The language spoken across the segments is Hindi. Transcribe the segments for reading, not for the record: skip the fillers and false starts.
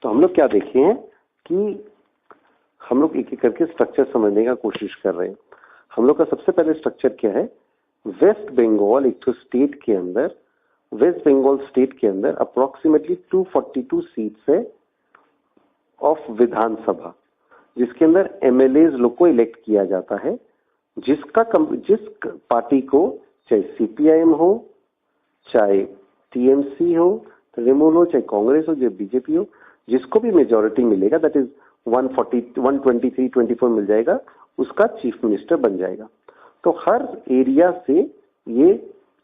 तो हम लोग क्या देखे हैं कि हम लोग एक एक करके स्ट्रक्चर समझने का कोशिश कर रहे हैं। हम लोग का सबसे पहले स्ट्रक्चर क्या है, वेस्ट बंगाल एक तो स्टेट के अंदर, वेस्ट बंगाल स्टेट के अंदर अप्रोक्सीमेटली 242 सीट्स है ऑफ विधानसभा, जिसके अंदर एमएलए लोग को इलेक्ट किया जाता है, जिस पार्टी को, चाहे सीपीआईएम हो, चाहे टीएमसी हो, तृणमूल हो, चाहे कांग्रेस हो, चाहे बीजेपी हो, जिसको भी मेजोरिटी मिलेगा, दैट इज 123, 24 मिल जाएगा, उसका चीफ मिनिस्टर बन जाएगा। तो हर एरिया से ये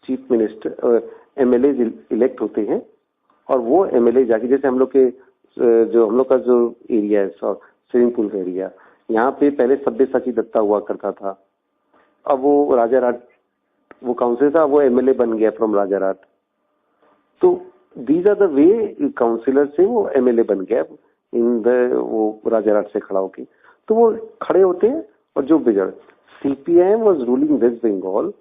चीफ मिनिस्टर एमएलए इलेक्ट होते हैं, और वो एमएलए जाके, जैसे हम लोग के जो हम लोग का जो एरिया है स्विमिंग पूल का एरिया, यहाँ पे पहले सब्यसाची दत्ता हुआ करता था, अब वो राजाराट, वो काउंसिलर था, वो एमएलए बन गया फ्रॉम राजाराट। तो these are the way councillor से वो एमएलए बन गया इन द वो राजाराट से खड़ा होके। तो वो खड़े होते हैं, और जो बिगड़ CPIM was ruling West Bengal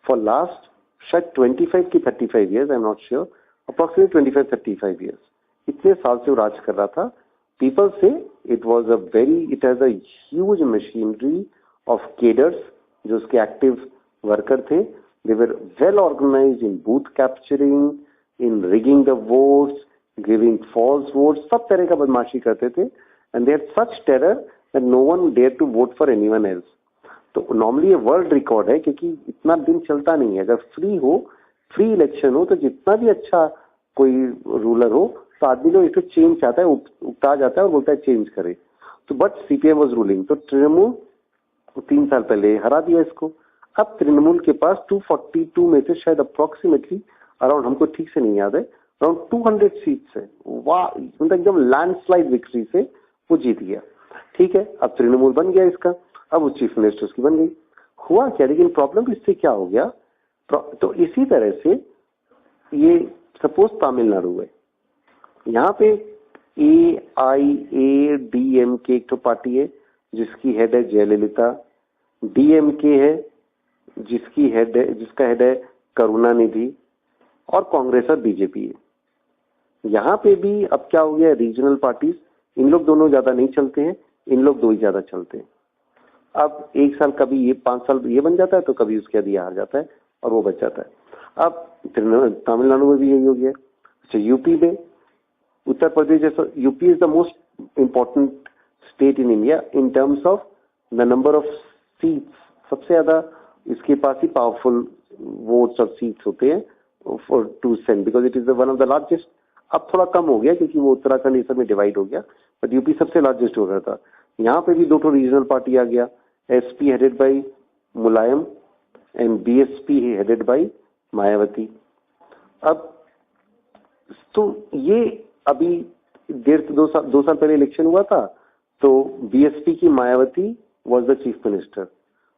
for last शायद 25 की 35 years, I am not sure, approximately 25-35 years, इतने साल से वो राज कर रहा था। People say it has a huge machinery of cadres, जो उसके एक्टिव वर्कर थे। They were well organised in booth capturing, in rigging the votes, giving false votes, सब तरह का बदमाशी करते थे। And they had such terror that no one dare to vote for anyone else. तो नॉर्मली ये वर्ल्ड रिकॉर्ड है, क्योंकि इतना दिन चलता नहीं है। अगर फ्री इलेक्शन हो, तो जितना भी अच्छा कोई रूलर हो, तो आदमी लोग इसको चेंज चाहता है, उकता जाता है और बोलता है चेंज करे। तो बट सीपीएम वाज रूलिंग, तो तृणमूल 3 साल पहले हरा दिया इसको। अब तृणमूल के पास 242 में से शायद अप्रोक्सीमेटली अराउंड, हमको ठीक से नहीं याद है, अराउंड 200 सीट्स है। वाह, मतलब एकदम लैंडस्लाइड विक्ट्री से वो जीत गया। ठीक है, अब तृणमूल बन गया इसका, अब वो चीफ मिनिस्टर उसकी बन गई। हुआ क्या, लेकिन प्रॉब्लम इससे क्या हो गया, तो इसी तरह से ये सपोज तमिलनाडु है, यहाँ पे AIADMK एक तो पार्टी है जिसकी हेड है जयललिता, DMK है जिसका हेड है करुणानिधि, और कांग्रेस और बीजेपी है। यहाँ पे भी अब क्या हो गया, रीजनल पार्टीज, इन लोग दोनों ज्यादा नहीं चलते हैं, इन लोग दो ही ज्यादा चलते हैं। अब एक साल कभी ये, 5 साल ये बन जाता है, तो कभी उसके बाद ये हार जाता है और वो बच जाता है। अब तमिलनाडु में भी यही हो गया। अच्छा, यूपी में, उत्तर प्रदेश जैसा, UP is the most important state in India in terms of the number of seats. सबसे ज्यादा इसके पास ही पावरफुल वोट्स और सीट्स होते हैं for to cent, because it is one of the largest. अब थोड़ा कम हो गया क्योंकि वो उत्तराखंड ये सब में डिवाइड हो गया, बट यूपी सबसे लार्जेस्ट हो गया था। यहाँ पे भी 2 रीजनल पार्टी आ गया, SP headed by Mulayam and BSP headed by Mayawati. अब तो ये अभी 2 साल पहले इलेक्शन हुआ था, तो बीएसपी की Mayawati was the chief minister,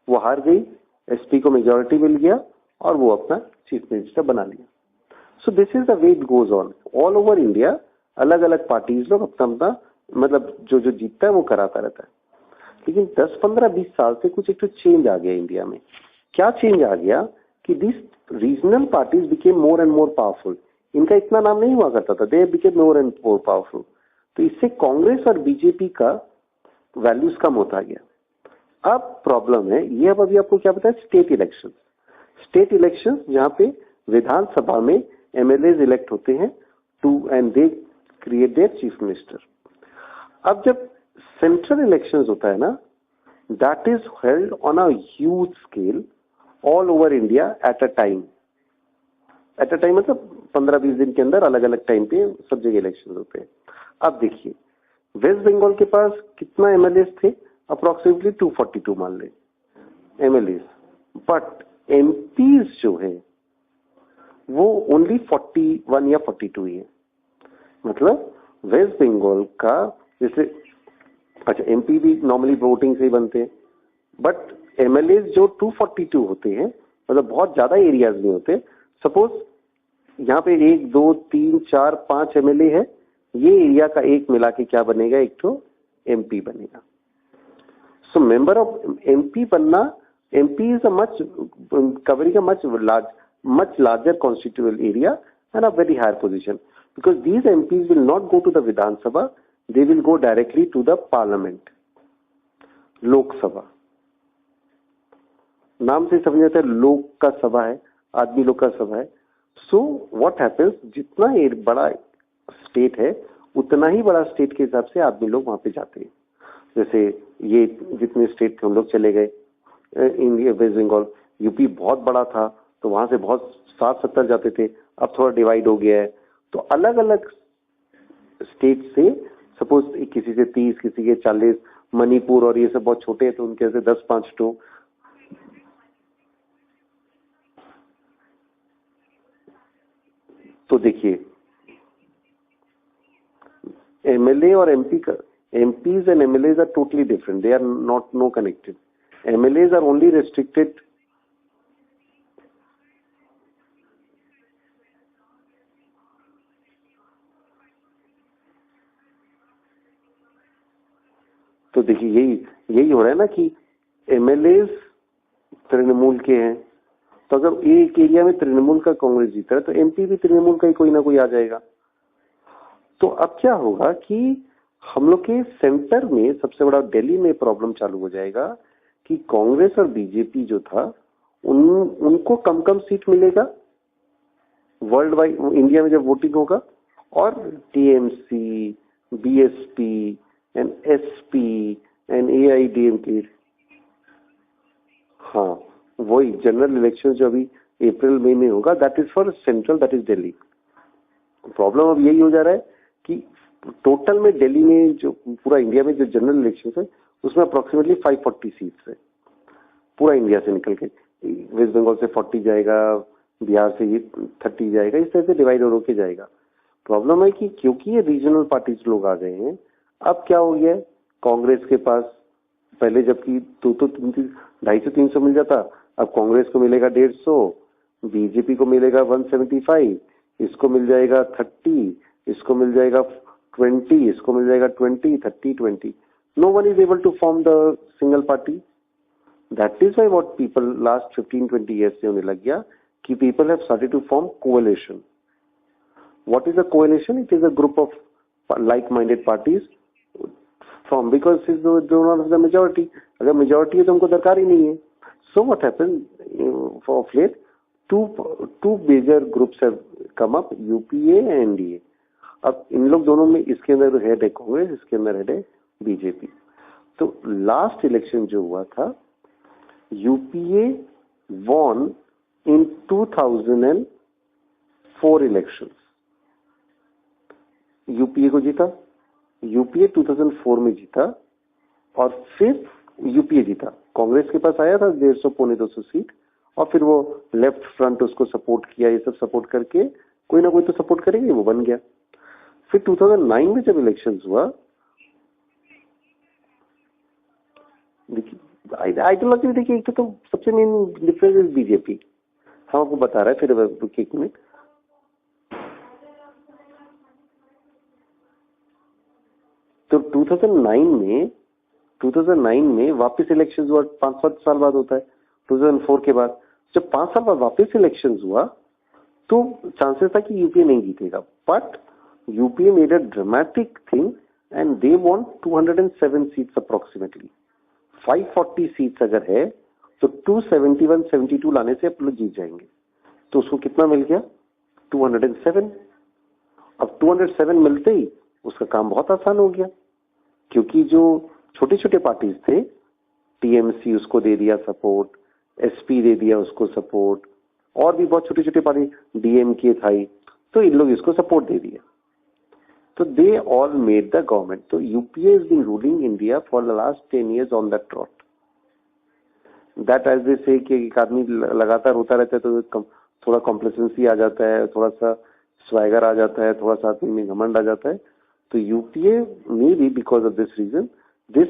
वो हार गई, एसपी को मेजोरिटी मिल गया और वो अपना चीफ मिनिस्टर बना लिया। So this is the way it goes on all over India. अलग अलग पार्टीज लोग अपना मतलब जो जीतता है वो कराता रहता है। लेकिन 10, 15, 20 साल से कुछ एक तो चेंज आ गया इंडिया में। क्या चेंज आ गया कि this regional parties became more and more powerful. इनका इतना नाम नहीं हुआ करता था, they became more and more powerful. तो इससे कांग्रेस और बीजेपी का वैल्यूज कम होता गया। अब प्रॉब्लम है ये, अब अभी आपको क्या पता है, स्टेट इलेक्शन जहां पे विधानसभा में एमएलए इलेक्ट होते हैं and they create their chief minister. अब जब सेंट्रल इलेक्शंस होता है ना, that is held on a huge scale all over India at a time मतलब 15-20 दिन के अंदर अलग अलग टाइम पे सब जगह इलेक्शन होते हैं। अब देखिए, वेस्ट बंगाल के पास कितना एमएलए थे, अप्रोक्सीमेटली 242 मान ले एमएलए, बट एमपीज जो है वो ओनली 41 या 42 ही है। मतलब वेस्ट बंगाल का जैसे, अच्छा एमपी भी नॉर्मली वोटिंग से ही बनते हैं, बट एमएलए जो 242 होते हैं, मतलब बहुत ज्यादा एरियाज में होते हैं। सपोज यहाँ पे 1, 2, 3, 4, 5 एमएलए है, ये एरिया का एक मिला के क्या बनेगा, एक तो एमपी बनेगा। सो मेंबर ऑफ एमपी बनना, MP is a much covering a much larger constituent area and a very higher position. because these MPs will not go to the Vidhan Sabha, they will go directly to the Parliament, लोक सभा। नाम से समझ आता है लोक का सभा है, आदमी लोग का सभा है। सो व्हाट हैपेंस, जितना एक बड़ा स्टेट है उतना ही बड़ा स्टेट के हिसाब से आदमी लोग वहां पे जाते हैं। जैसे ये जितने स्टेट थे हम लोग चले गए, इंडिया वेस्ट बंगाल, यूपी बहुत बड़ा था तो वहां से बहुत 60-70 जाते थे, अब थोड़ा डिवाइड हो गया है। तो अलग अलग स्टेट से सपोज किसी से 30, किसी के 40, मणिपुर और ये सब बहुत छोटे हैं तो उनके से 10-5 टू। तो देखिए एमएलए और एमपी का, MPs and MLAs are totally different. They are not no connected. MLAs are only restricted. तो देखिए यही हो रहा है ना कि MLAs तृणमूल के हैं, तो अगर एक एरिया में तृणमूल का कांग्रेस जीता है तो MP भी तृणमूल का ही कोई ना कोई आ जाएगा। तो अब क्या होगा कि हम लोग के सेंटर में सबसे बड़ा दिल्ली में प्रॉब्लम चालू हो जाएगा कि कांग्रेस और बीजेपी जो था उनको कम कम सीट मिलेगा वर्ल्ड वाइड, इंडिया में जब वोटिंग होगा, और TMC, BSP and SP and AIADMK, हाँ वही जनरल इलेक्शन जो अभी अप्रैल मई में होगा, that is for central, that is Delhi. Problem अब यही हो जा रहा है कि टोटल में दिल्ली में जो पूरा इंडिया में जो जनरल इलेक्शन है उसमें अप्रोक्सीमेटली 540 सीट्स है पूरा इंडिया से निकल के। वेस्ट बंगाल से 40 जाएगा, बिहार से ये 30 जाएगा, इस तरह से डिवाइड होके जाएगा। प्रॉब्लम है कि क्योंकि ये रीजनल पार्टीज लोग आ गए हैं, अब क्या हो गया, कांग्रेस के पास पहले जबकि 250-300 मिल जाता, अब कांग्रेस को मिलेगा 150, बीजेपी को मिलेगा 175, इसको मिल जाएगा 30, इसको मिल जाएगा 20, इसको मिल जाएगा 20, 30, 20. No one is able to form the single party. That is why what people last 15-20 years से होने लग गया कि people have started to form coalition. What is a coalition? It is a group of like-minded parties formed because it's the majority. अगर majority है तो उनको दरकार ही नहीं है. So what happened for late? Two major groups have come up, UPA and NDA. अब इन लोग दोनों में इसके अंदर हेड है कांग्रेस, इसके अंदर हेड है बीजेपी। तो लास्ट इलेक्शन जो हुआ था, यूपीए वॉन इन 2004 इलेक्शंस, यूपीए को जीता, यूपीए 2004 में जीता और फिर यूपीए जीता। कांग्रेस के पास आया था 150-200 सीट और फिर वो लेफ्ट फ्रंट उसको सपोर्ट किया, ये सब सपोर्ट करके कोई ना कोई तो सपोर्ट करेंगे, वो बन गया। फिर 2009 में जब इलेक्शंस हुआ, देखिए आइडियोलॉजी में देखिए, एक तो सबसे मेन डिफरेंस इज बीजेपी। हम आपको बता रहा है फिर एक मिनट। तो 2009 में वापस इलेक्शंस हुआ, 5-7 साल बाद होता है 2004 के बाद। जब 5 साल बाद वापस इलेक्शंस हुआ तो चांसेस था कि यूपीए नहीं जीतेगा, but UPA made a dramatic thing and they won 207 seats approximately. 540 seats अगर है तो 271-72 लाने से आप लोग जीत जाएंगे। तो उसको कितना मिल गया? 207। अब 207 मिलते ही उसका काम बहुत आसान हो गया, क्योंकि जो छोटे छोटे पार्टीज थे, टीएमसी उसको दे दिया सपोर्ट, एसपी दे दिया उसको सपोर्ट, और भी बहुत छोटे छोटे पार्टी, डीएमके था ही, तो इन लोग इसको सपोर्ट दे दिया। So they all made the government. So UPA has been ruling India for the last 10 years on that trot. That as they say कि एक आदमी लगातार होता रहता है तो थोड़ा कॉम्प्लेसेंसी आ जाता है, थोड़ा सा स्वैगर आ जाता है, थोड़ा सा आदमी में घमंड आ जाता है। तो UPA maybe because of this reason, this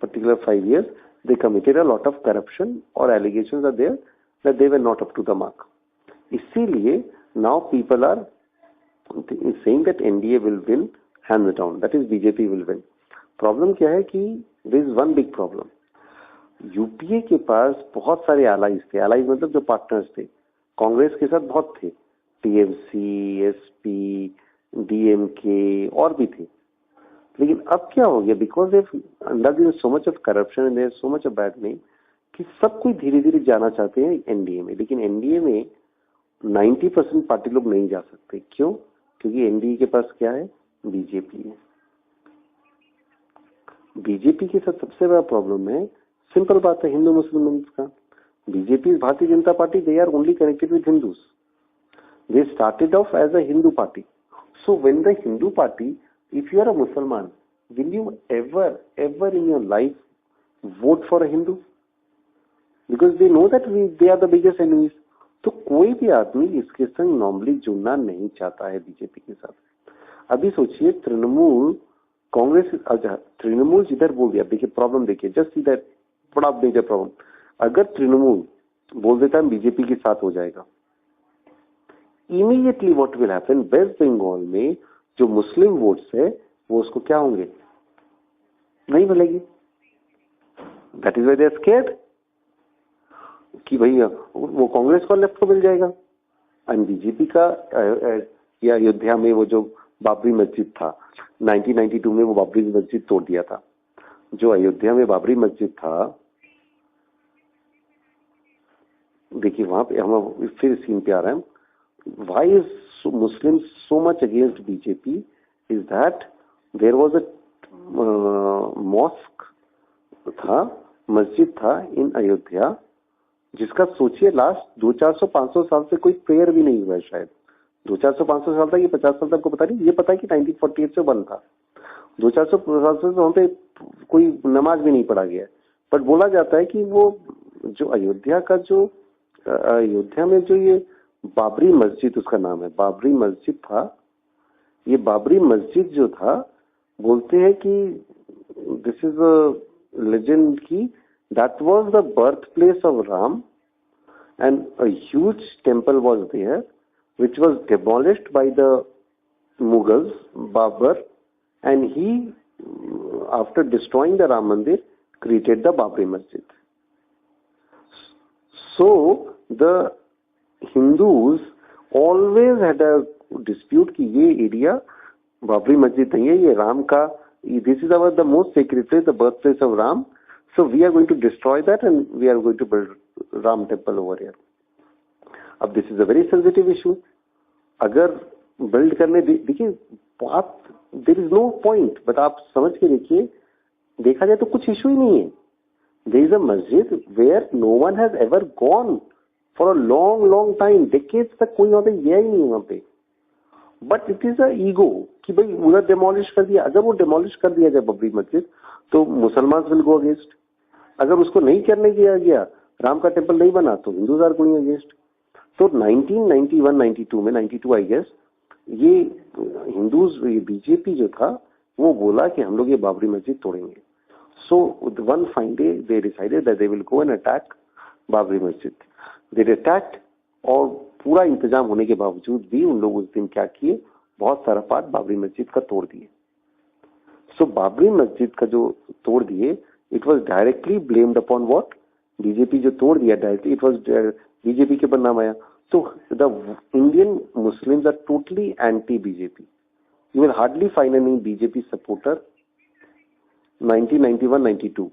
particular 5 years, they committed a lot of corruption or allegations are there that they were not up to the mark. इसीलिए now people are is saying that NDA will win hands down, that is BJP will win. Problem क्या है कि there is one big problem. UPA के पास बहुत सारे allies थे, allies मतलब जो पार्टनर्स थे, कांग्रेस के साथ बहुत थे, टीएमसी, एसपी, DMK और भी थे। लेकिन अब क्या हो गया, because under so much of corruption and so much of bad name, कि सब कोई धीरे धीरे जाना चाहते हैं एनडीए में। लेकिन एनडीए में 90% पार्टी लोग नहीं जा सकते। क्यों? क्योंकि एनडीए के पास क्या है? बीजेपी है। बीजेपी के साथ सबसे बड़ा प्रॉब्लम है, सिंपल बात है, हिंदू मुसलमान का। BJP, Bharatiya Janata party, they are only connected with Hindus. They started off as a Hindu party. So when the Hindu party, if you are a Musliman, will you ever in your life vote for a Hindu? Because they know that they are the biggest enemies. तो कोई भी आदमी इसके संग नॉर्मली जुड़ना नहीं चाहता है बीजेपी के साथ। अभी सोचिए तृणमूल कांग्रेस, अच्छा तृणमूल जिधर बोल दिया, देखिए प्रॉब्लम देखिए, जस्ट सी दैट बड़ा मेजर प्रॉब्लम। अगर तृणमूल बोल देता है बीजेपी के साथ हो जाएगा, immediately what will happen, West Bengal में जो मुस्लिम वोट्स है वो उसको क्या होंगे? नहीं मिलेगी। That is why they are scared कि भाई वो कांग्रेस को लेफ्ट को मिल जाएगा। एंड बीजेपी का या अयोध्या में वो जो बाबरी मस्जिद था 1992 में, वो बाबरी मस्जिद तोड़ दिया था। जो अयोध्या में बाबरी मस्जिद था, देखिए वहां पे हम फिर सीन पे आ रहे हैं। Why is Muslims so much against BJP is that there was a mosque था, मस्जिद था इन अयोध्या, जिसका सोचिए लास्ट 200-400-500 साल से कोई प्रेयर भी नहीं हुआ है। शायद 200-400 साल तक, ये 50 साल तक को पता नहीं, ये पता है कि 1948 से बंद था। 200-400 साल से वहां पे कोई नमाज भी नहीं पढ़ा गया। बट बोला जाता है कि वो जो अयोध्या में जो ये बाबरी मस्जिद, उसका नाम है बाबरी मस्जिद था। ये बाबरी मस्जिद जो था, बोलते हैं कि दिस इज अ लेजेंड की that was the birth place of Ram and a huge temple was there which was demolished by the Mughals, Babar, and he after destroying the Ram mandir created the Babri Masjid. So the Hindus always had a dispute कि ये एरिया बाबरी मस्जिद नहीं है, ये राम का, this is the most sacred place, the birthplace of Ram, so we are going to destroy that and we are going to build Ram temple over here. अब this is a very sensitive issue। अगर बिल्ड करने देखिए बात, there is no point, but आप समझ के देखिए, देखा जाए तो कुछ इशू ही नहीं है। There is a masjid where no one has ever gone for a long time, decades तक कोई वहां पे गया ही नहीं वहां पे। But it is a ego कि भाई उधर डिमोलिश कर दिया। अगर वो डिमोलिश कर दिया जाए बाबरी मस्जिद, तो मुसलमान विल गो अगेंस्ट। अगर उसको नहीं करने दिया गया, राम का टेम्पल नहीं बना, तो हिंदूज आर गोइंग अगेंस्ट। तो 1991-92 में, 92 आई गेस, ये हिंदूज, ये बीजेपी जो था, वो बोला कि हम लोग ये बाबरी मस्जिद तोड़ेंगे। So one fine day they decided that they will go and attack Babri मस्जिद। दे अटैक्ड, और पूरा इंतजाम होने के बावजूद भी उन लोग उस दिन क्या किए, बहुत सारा पार्ट बाबरी मस्जिद का तोड़ दिए। सो बाबरी मस्जिद का जो तोड़ दिए, it was directly blamed upon what, BJP जो तोड़ दिया डायरेक्टली, इट वाज बीजेपी के ऊपर नाम आया। तो the Indian Muslims are totally anti BJP. You will hardly find any BJP supporter 1991-92।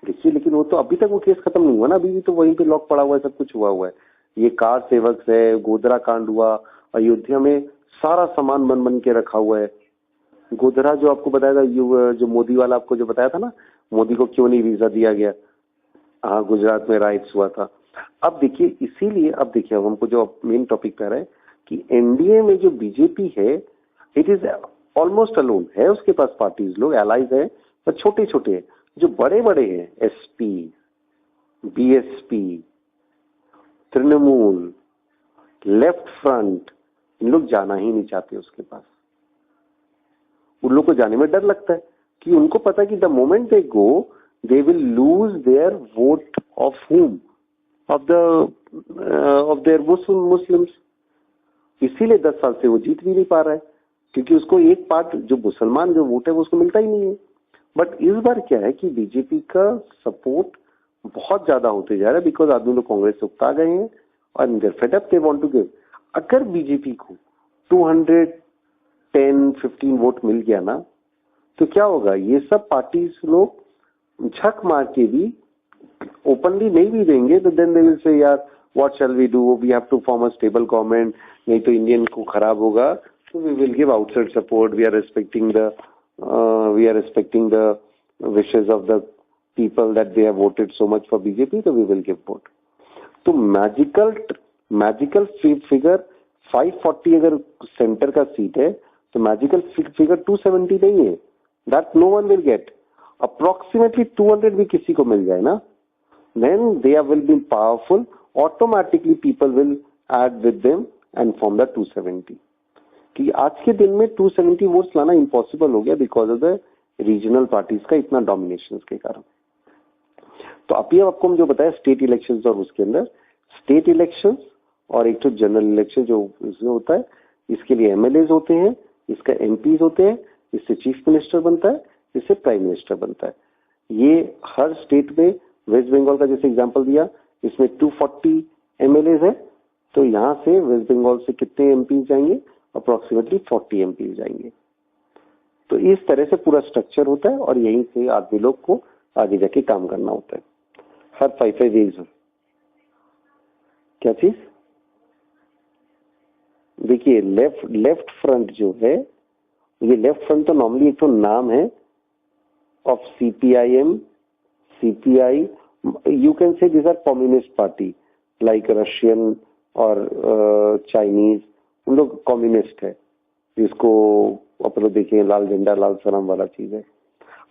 देखिए, लेकिन वो तो अभी तक वो केस खत्म नहीं हुआ ना, अभी भी तो वहीं पे लॉक पड़ा हुआ है, सब कुछ हुआ हुआ है। ये कार सेवक है, गोधरा कांड हुआ, अयोध्या में सारा सामान बन के रखा हुआ है। गोधरा जो आपको बताया था, जो मोदी वाला आपको जो बताया था ना, मोदी को क्यों नहीं वीजा दिया गया, हाँ गुजरात में राइट्स हुआ था। अब देखिए, इसीलिए अब देखिए हमको जो मेन टॉपिक पे रहा है कि एनडीए में जो बीजेपी है, इट इज ऑलमोस्ट अलोन है, उसके पास पार्टीज लोग एलाइज है, पर छोटे छोटे है। जो बड़े बड़े हैं, SP, BSP, Trinamool, left front, इन लोग जाना ही नहीं चाहते उसके पास। उन लोग को जाने में डर लगता है कि उनको पता है कि the moment they go they will lose their vote of हुम, ऑफ देयर मुस्लिम्स। इसीलिए 10 साल से वो जीत भी नहीं पा रहा है, क्योंकि उसको एक पार्ट जो मुसलमान जो वोट है वो उसको मिलता ही नहीं है। बट इस बार क्या है कि बीजेपी का सपोर्ट बहुत ज्यादा होते जा रहा है, बिकॉज आदमी लोग कांग्रेस से उकता गए हैं और there fed up, they want to give. अगर बीजेपी को 210-15 वोट मिल गया ना, तो क्या होगा, ये सब पार्टीज लोग झक मार के भी ओपनली नहीं भी देंगे, तो देन दे विल से यार what shall we do, we have to form a stable government, नहीं तो इंडियन को खराब होगा, तो we will give outside support, we are respecting the wishes of the people that they have voted so much for BJP, तो वी विल गिव वोट। तो मैजिकल फिगर 540 अगर सेंटर का सीट है, तो मैजिकल फिगर 270 नहीं है, that no one will get. Approximately 200 भी किसी को मिल जाए ना, then they will be powerful, automatically people will add with them and form the 270। कि आज के दिन में 270 वोट्स लाना इम्पॉसिबल हो गया because of the regional parties का इतना डोमिनेशन के कारण। तो अभी आपको हम जो बताया स्टेट इलेक्शंस, और उसके अंदर स्टेट इलेक्शंस और एक तो जनरल इलेक्शन जो इसमें होता है, इसके लिए एमएलएज होते हैं, इसका एमपीज होते हैं, इससे चीफ मिनिस्टर बनता है, इससे प्राइम मिनिस्टर बनता है। ये हर स्टेट में, वेस्ट बंगाल का जैसे एग्जांपल दिया, इसमें 240 एमएलएज है, तो यहाँ से वेस्ट बंगाल से कितने एमपी जाएंगे, अप्रोक्सीमेटली 40 एमपी जाएंगे। तो इस तरह से पूरा स्ट्रक्चर होता है, और यहीं से आदमी लोग को आगे जाके काम करना होता है हर 5 ईयर्स। क्या चीज? देखिए लेफ्ट फ्रंट जो है, ये लेफ्ट फ्रंट तो नॉर्मली एक तो नाम है of CPIM, CPI, you can say this are communist party like Russian और चाइनीज, उन लोग कम्युनिस्ट है, जिसको अपन लोग देखें लाल झंडा लाल सलाम वाला चीज है।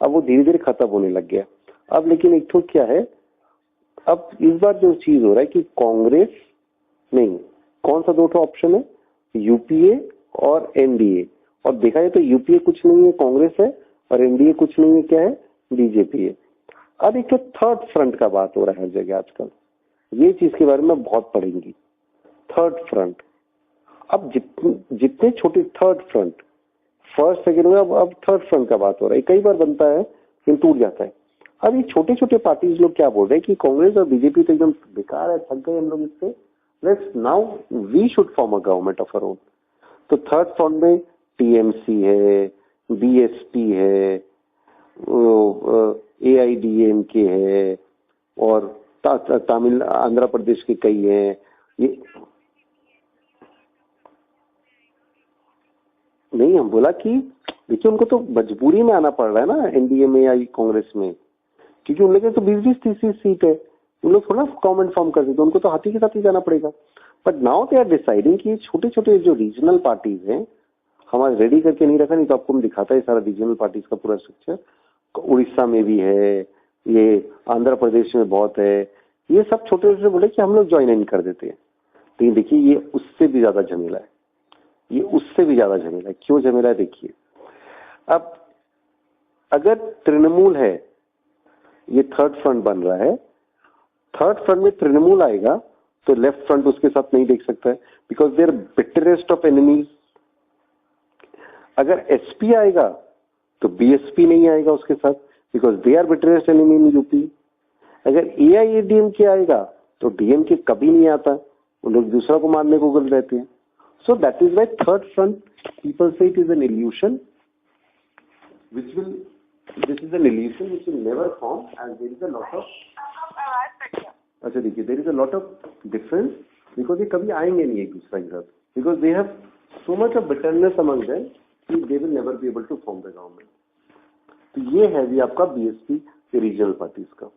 अब वो धीरे धीरे खत्म होने लग गया। अब लेकिन एक तो क्या है, अब इस बार जो चीज हो रहा है कि कांग्रेस नहीं, कौन सा दो ऑप्शन है, यूपीए और एनडीए, और देखा जाए तो यूपीए कुछ नहीं है, कांग्रेस है, और एनडीए कुछ नहीं है, क्या है, बीजेपी है। अब एक तो थर्ड फ्रंट का बात हो रहा है हर जगह आजकल, ये चीज के बारे में बहुत पढ़ेंगी, थर्ड फ्रंट। अब जितने छोटे थर्ड फ्रंट, फर्स्ट सेकेंड में, अब थर्ड फ्रंट का बात हो रहा है, कई बार बनता है लेकिन टूट जाता है। अब ये छोटे छोटे पार्टीज लोग क्या बोल रहे हैं कि कांग्रेस और बीजेपी तो एकदम बेकार है, थक गए हम लोग इससे, let's now we should form a government of our own. तो थर्ड फ्रंट में टीएमसी है, बीएसपी है, एआईडीएमके है, और तमिल आंध्र प्रदेश के कई हैं। ये नहीं, हम बोला कि देखिए उनको तो मजबूरी में आना पड़ रहा है ना एनडीए में या कांग्रेस में, क्योंकि उन लोगों तो 20-30 सीट है, उन लोग थोड़ा गवर्नमेंट फॉर्म कर देते, उनको तो हाथी के साथ ही जाना पड़ेगा। But now they are deciding कि छोटे छोटे जो रीजनल पार्टीज हैं, हमारे रेडी करके नहीं रखा, नहीं तो आपको हम दिखाता है सारा रीजनल पार्टीज का पूरा स्ट्रक्चर। उड़ीसा में भी है, ये आंध्र प्रदेश में बहुत है, ये सब छोटे छोटे बोले कि हम लोग ज्वाइन इन कर देते हैं। लेकिन देखिए ये उससे भी ज्यादा झमेला है, ये उससे भी ज्यादा झमेला है। क्यों झमेला है देखिए, अब अगर तृणमूल है, ये थर्ड फ्रंट बन रहा है, थर्ड फ्रंट में तृणमूल आएगा तो लेफ्ट फ्रंट उसके साथ नहीं देख सकता है, because they are bitterest of enemies. अगर एसपी आएगा तो बीएसपी नहीं आएगा उसके साथ, because they are bitterest enemy in UP. अगर एआईएडीएमके आएगा तो डीएमके कभी नहीं आता, वो लोग दूसरा को मारने को गल रहते हैं। So that is why third front people say it is an illusion which will, this is an illusion which will never form, and there is a lot of, अच्छा देखिए, there is a lot of difference, because ये कभी आएंगे नहीं एक दूसरे के साथ, because they have so much of bitterness among them कि they will never be able to form the government। तो ये है भी आपका बीएसपी के रीजनल पार्टीज का।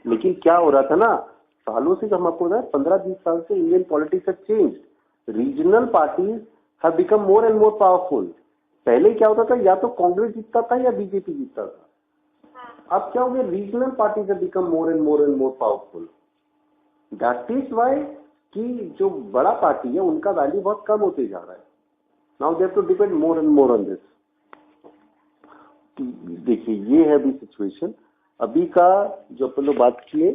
लेकिन क्या हो रहा था ना, सालों से, हम आपको बताया 15-20 साल से Indian politics have changed, regional parties have become more and more powerful। पहले क्या होता था, या तो कांग्रेस जीतता था या बीजेपी जीतता था। अब क्या हो गया, regional parties have become more and more powerful। That is why कि जो बड़ा पार्टी है उनका वैल्यू बहुत कम होते जा रहा है। Now they have to depend more and more on this। देखिए ये है अभी सिचुएशन, अभी का जो अपन लोग बात किए